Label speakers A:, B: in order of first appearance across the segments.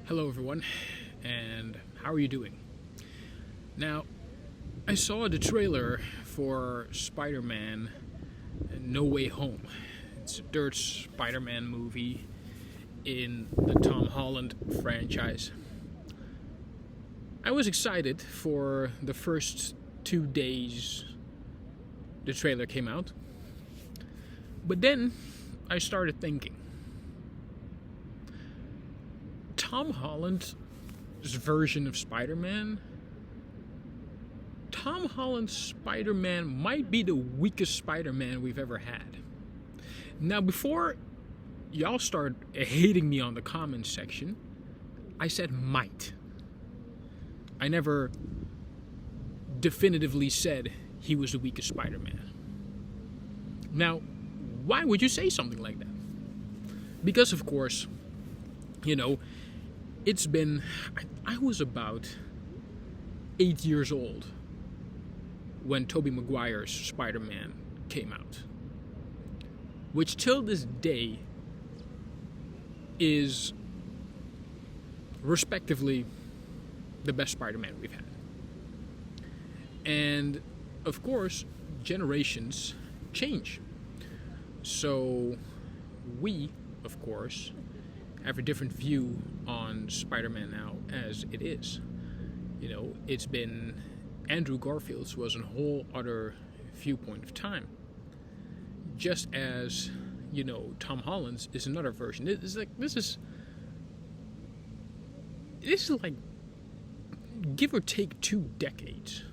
A: Hello everyone, and how are you doing? Now, I saw the trailer for Spider-Man No Way Home. It's the third Spider-Man movie in the Tom Holland franchise. I was excited for the first 2 days the trailer came out, but then I started thinking, Tom Holland's version of Spider-Man, Tom Holland's Spider-Man might be the weakest Spider-Man we've ever had. Now, before y'all start hating me on the comments section, I said might. I never definitively said he was the weakest Spider-Man. Now, why would you say something like that? Because, of course, it's been, I was about 8 years old when Tobey Maguire's Spider-Man came out, which till this day is respectively the best Spider-Man we've had. And of course, generations change. So we, of course, have a different view on Spider-Man now as it is. It's been Andrew Garfield's was a whole other viewpoint of time. Just as, Tom Holland's is another version. This is like give or take 2 decades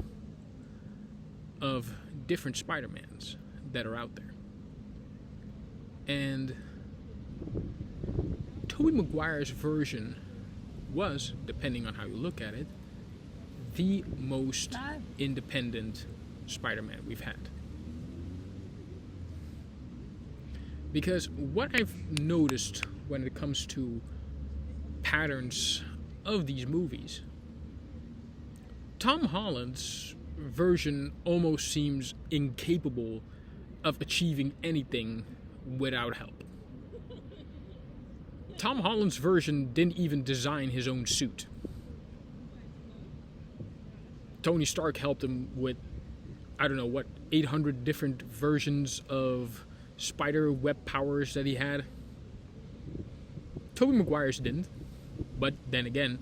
A: of different Spider-Mans that are out there. And Tobey Maguire's version was, depending on how you look at it, the most independent Spider-Man we've had. Because what I've noticed when it comes to patterns of these movies, Tom Holland's version almost seems incapable of achieving anything without help. Tom Holland's version didn't even design his own suit. Tony Stark helped him with, 800 different versions of spider web powers that he had. Tobey Maguire's didn't. But then again,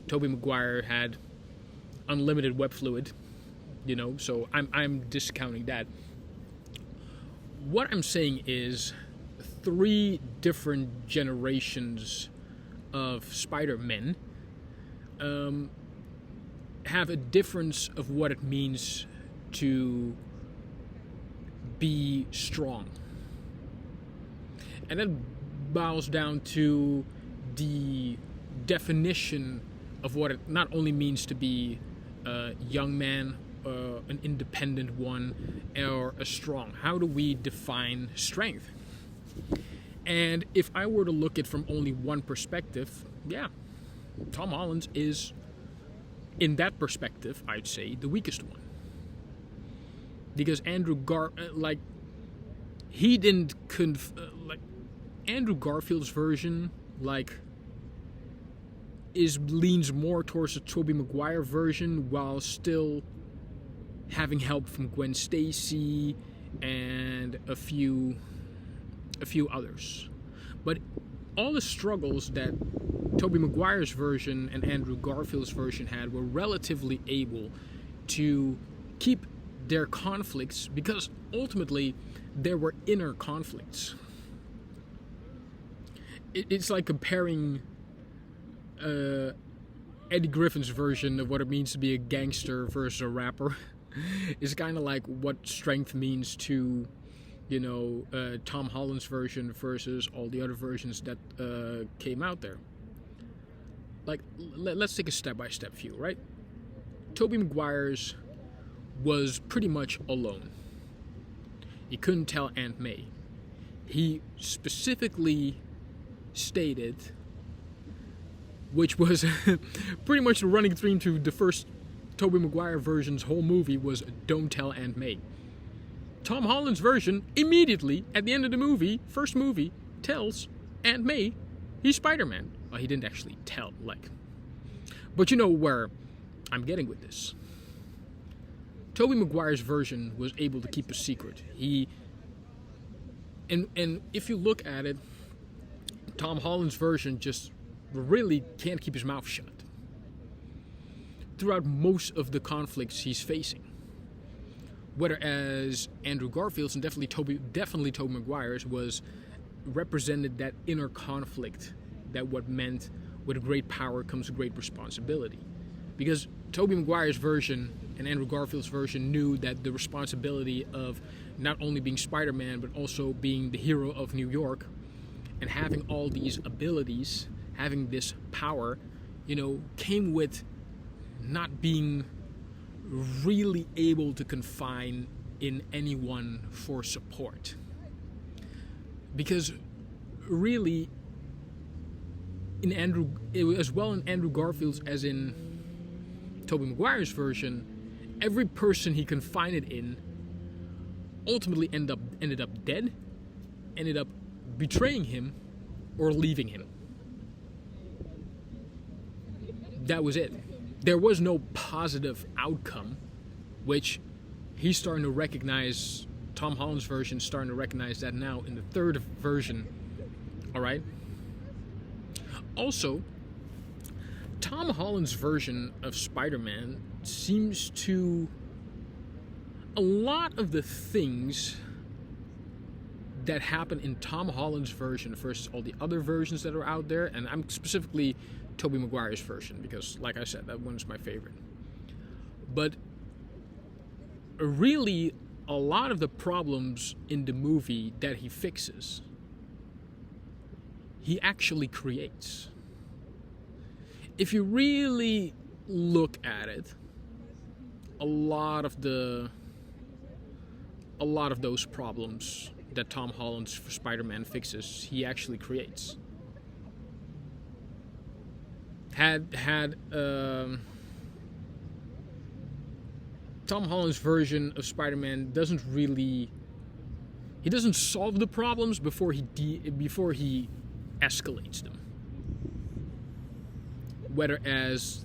A: Tobey Maguire had unlimited web fluid, so I'm discounting that. What I'm saying is 3 different generations of Spider-Men have a difference of what it means to be strong. And that boils down to the definition of what it not only means to be a young man, an independent one, or a strong. How do we define strength? And if I were to look at it from only one perspective, Tom Holland is, in that perspective, I'd say, the weakest one. Because Andrew Andrew Garfield's version, leans more towards the Tobey Maguire version, while still having help from Gwen Stacy and a few others. But all the struggles that Tobey Maguire's version and Andrew Garfield's version had were relatively able to keep their conflicts, because ultimately there were inner conflicts. It's like comparing Eddie Griffin's version of what it means to be a gangster versus a rapper. It's kind of like what strength means to Tom Holland's version versus all the other versions that came out there. Let's take a step-by-step view, right? Tobey Maguire's was pretty much alone. He couldn't tell Aunt May. He specifically stated, which was pretty much the running theme to the first Tobey Maguire version's whole movie, was don't tell Aunt May. Tom Holland's version, immediately, at the end of the movie, first movie, tells Aunt May he's Spider-Man. Well, he didn't actually tell, like. But you know where I'm getting with this. Tobey Maguire's version was able to keep a secret. And if you look at it, Tom Holland's version just really can't keep his mouth shut throughout most of the conflicts he's facing. Whereas Andrew Garfield's and definitely Tobey Maguire's was represented that inner conflict, that what meant with great power comes great responsibility. Because Tobey Maguire's version and Andrew Garfield's version knew that the responsibility of not only being Spider-Man but also being the hero of New York and having all these abilities, having this power, came with not being really able to confine in anyone for support. Because really, in Andrew Garfield's as in Tobey Maguire's version, every person he confided in ultimately ended up dead, ended up betraying him, or leaving him. That was it. There was no positive outcome, which he's starting to recognize. Tom Holland's version is starting to recognize that now in the third version. All right. Also, Tom Holland's version of Spider-Man seems to... A lot of the things that happen in Tom Holland's version versus all the other versions that are out there, and I'm specifically Tobey Maguire's version because, like I said, that one's my favorite. But really, a lot of the problems in the movie that he fixes, he actually creates. If you really look at it, a lot of those problems that Tom Holland's Spider-Man fixes, he actually creates. Tom Holland's version of Spider-Man doesn't solve the problems before he escalates them. Whereas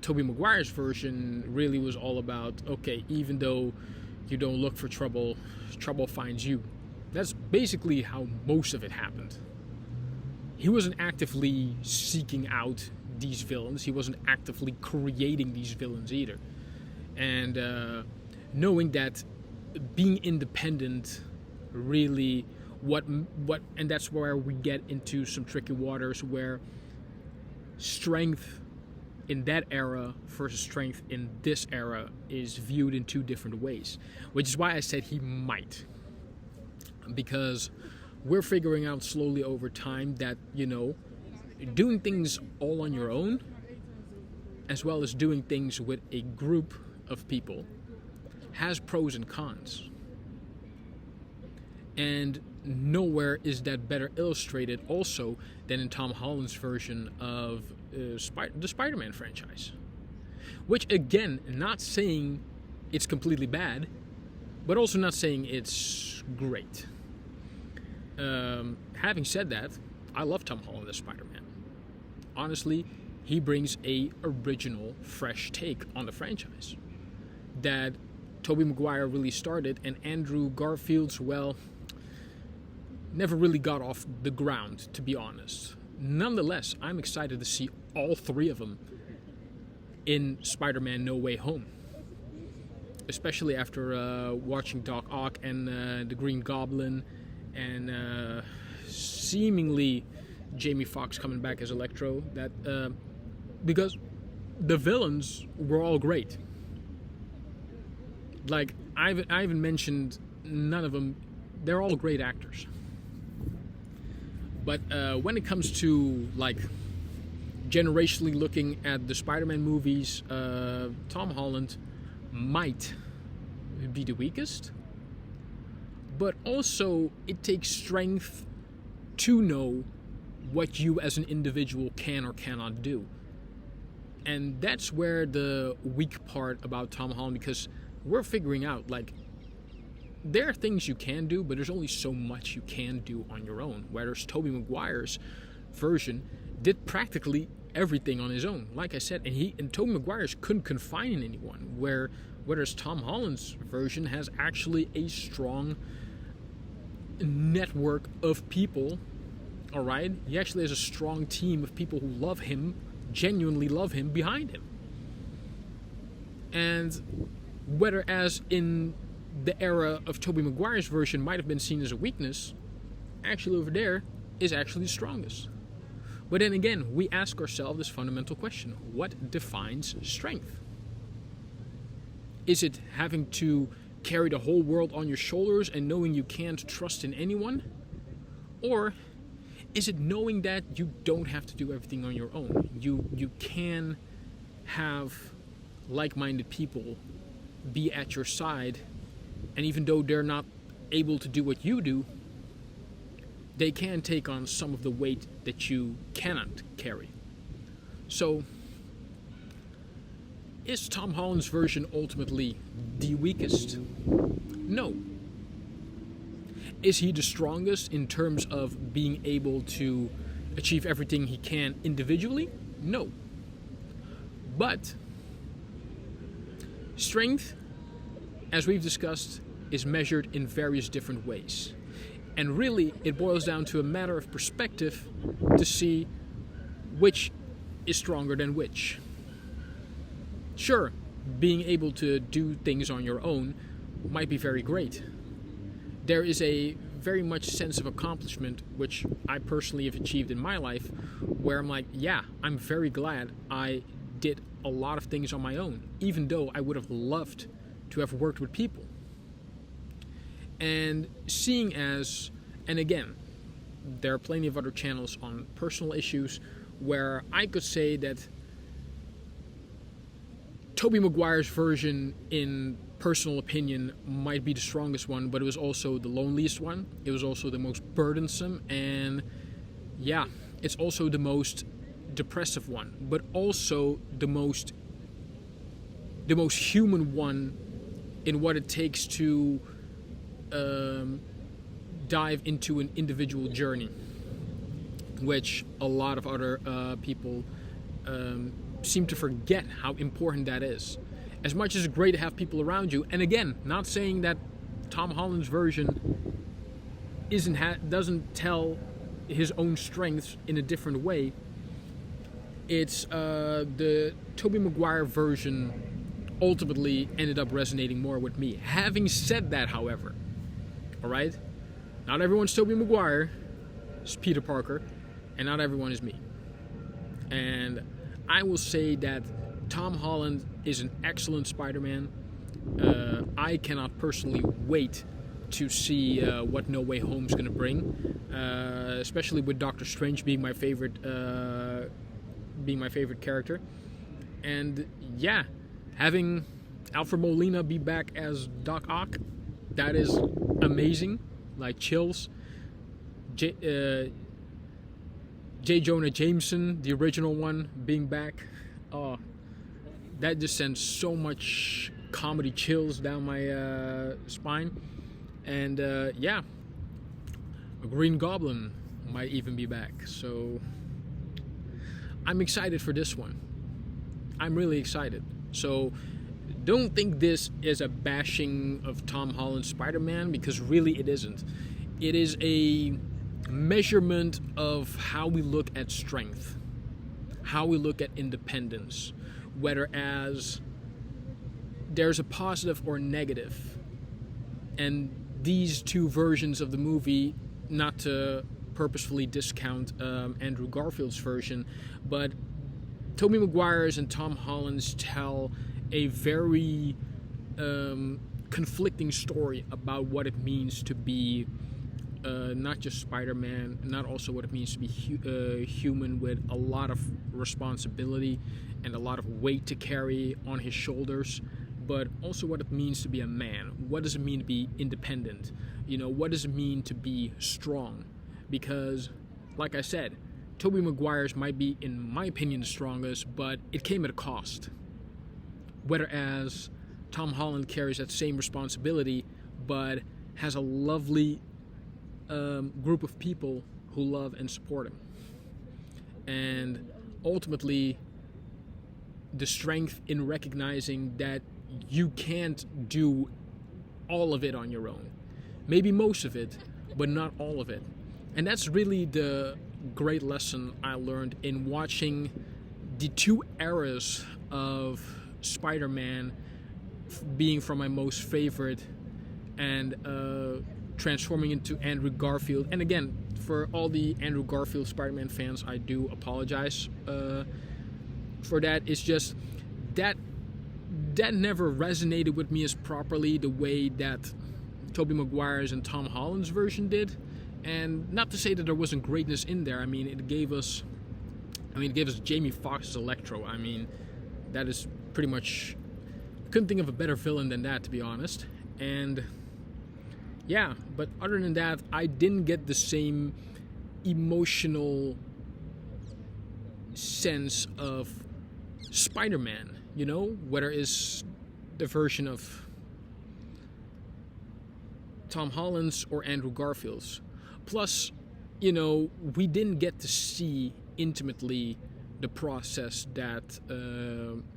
A: Tobey Maguire's version really was all about, okay, even though you don't look for trouble, trouble finds you. That's basically how most of it happened. He wasn't actively seeking out these villains. He wasn't actively creating these villains either. And knowing that being independent really and that's where we get into some tricky waters where strength in that era versus strength in this era is viewed in two different ways, which is why I said he might, because we're figuring out slowly over time that doing things all on your own as well as doing things with a group of people has pros and cons, and nowhere is that better illustrated also than in Tom Holland's version of the Spider-Man franchise. Which, again, not saying it's completely bad, but also not saying it's great. Having said that, I love Tom Holland as Spider-Man. Honestly, he brings a original, fresh take on the franchise that Tobey Maguire really started, and Andrew Garfield's, well, never really got off the ground, to be honest. Nonetheless, I'm excited to see all three of them in Spider-Man No Way Home. Especially after watching Doc Ock and the Green Goblin and seemingly Jamie Foxx coming back as Electro. Because the villains were all great. Like, I haven't mentioned none of them. They're all great actors. But when it comes to, like, generationally looking at the Spider-Man movies, Tom Holland might be the weakest. But also, it takes strength to know what you as an individual can or cannot do. And that's where the weak part about Tom Holland, because we're figuring out, like, there are things you can do, but there's only so much you can do on your own. Whereas Tobey Maguire's version did practically everything on his own. Like I said, and Tobey Maguire's couldn't confide in anyone, whereas Tom Holland's version has actually a strong network of people. All right, he actually has a strong team of people who love him, genuinely love him, behind him. And whereas in the era of Tobey Maguire's version might have been seen as a weakness, actually over there is actually the strongest. But then again, we ask ourselves this fundamental question: what defines strength? Is it having to carry the whole world on your shoulders and knowing you can't trust in anyone? Or is it knowing that you don't have to do everything on your own? You can have like-minded people be at your side, and even though they're not able to do what you do, they can take on some of the weight that you cannot carry. So, is Tom Holland's version ultimately the weakest? No. Is he the strongest in terms of being able to achieve everything he can individually? No. But strength, as we've discussed, is measured in various different ways. And really, it boils down to a matter of perspective to see which is stronger than which. Sure, being able to do things on your own might be very great. There is a very much sense of accomplishment, which I personally have achieved in my life, where I'm like, yeah, I'm very glad I did a lot of things on my own, even though I would have loved to have worked with people. And seeing as, and again, there are plenty of other channels on personal issues where I could say that Tobey Maguire's version, in personal opinion, might be the strongest one, but it was also the loneliest one. It was also the most burdensome, and yeah, it's also the most depressive one, but also the most human one in what it takes to dive into an individual journey, which a lot of other people seem to forget how important that is. As much as it's great to have people around you, and again, not saying that Tom Holland's version doesn't tell his own strengths in a different way. It's the Tobey Maguire version ultimately ended up resonating more with me. Having said that, however, all right, not everyone's Tobey Maguire, it's Peter Parker, and not everyone is me. And I will say that Tom Holland is an excellent Spider-Man. I cannot personally wait to see what No Way Home's going to bring, especially with Doctor Strange being my favorite character. And yeah, having Alfred Molina be back as Doc Ock, that is amazing. Like chills. J. Jonah Jameson, the original one, being back, that just sends so much comedy chills down my spine. And yeah, a Green Goblin might even be back. So I'm excited for this one. I'm really excited. So don't think this is a bashing of Tom Holland's Spider-Man, because really it isn't. It is a measurement of how we look at strength, how we look at independence, whether as there's a positive or negative. And these two versions of the movie, not to purposefully discount Andrew Garfield's version, but Tobey Maguire's and Tom Holland's tell a very conflicting story about what it means to be not just Spider-Man, not also what it means to be human with a lot of responsibility and a lot of weight to carry on his shoulders, but also what it means to be a man. What does it mean to be independent? You know, what does it mean to be strong? Because, like I said, Tobey Maguire's might be, in my opinion, the strongest, but it came at a cost. Whereas Tom Holland carries that same responsibility, but has a lovely group of people who love and support him. and ultimately the strength in recognizing that you can't do all of it on your own. Maybe most of it, but not all of it. And that's really the great lesson I learned in watching the two eras of Spider-Man being from my most favorite and transforming into Andrew Garfield. And again, for all the Andrew Garfield Spider-Man fans, I do apologize for that. It's just that never resonated with me as properly the way that Tobey Maguire's and Tom Holland's version did. And not to say that there wasn't greatness in there. I mean, it gave us Jamie Foxx's Electro. I mean, that is pretty much, couldn't think of a better villain than that, to be honest. And yeah, but other than that, I didn't get the same emotional sense of Spider-Man, you know, whether it's the version of Tom Holland's or Andrew Garfield's. Plus, you know, we didn't get to see intimately the process that,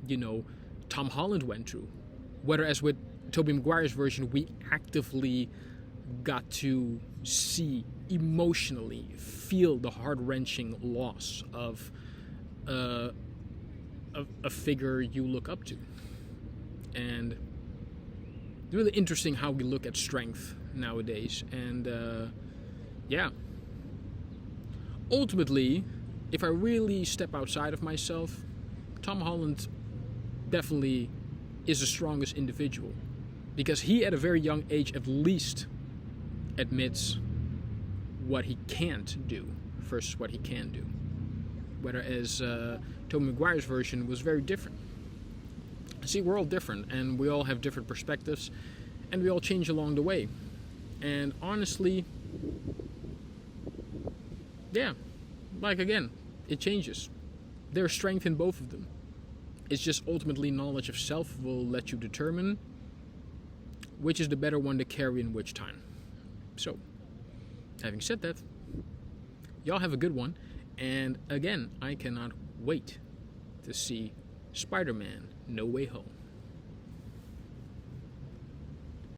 A: you know, Tom Holland went through. Whereas with Tobey Maguire's version, we actively got to see, emotionally feel the heart-wrenching loss of a figure you look up to. And it's really interesting how we look at strength nowadays. And yeah, ultimately, if I really step outside of myself, Tom Holland definitely is the strongest individual, because he at a very young age at least admits what he can't do versus what he can do. Whereas Tobey Maguire's version was very different. See, we're all different, and we all have different perspectives, and we all change along the way. And honestly, yeah, like again, it changes. There's strength in both of them. It's just ultimately knowledge of self will let you determine which is the better one to carry in which time. So, having said that, y'all have a good one. And again, I cannot wait to see Spider-Man No Way Home.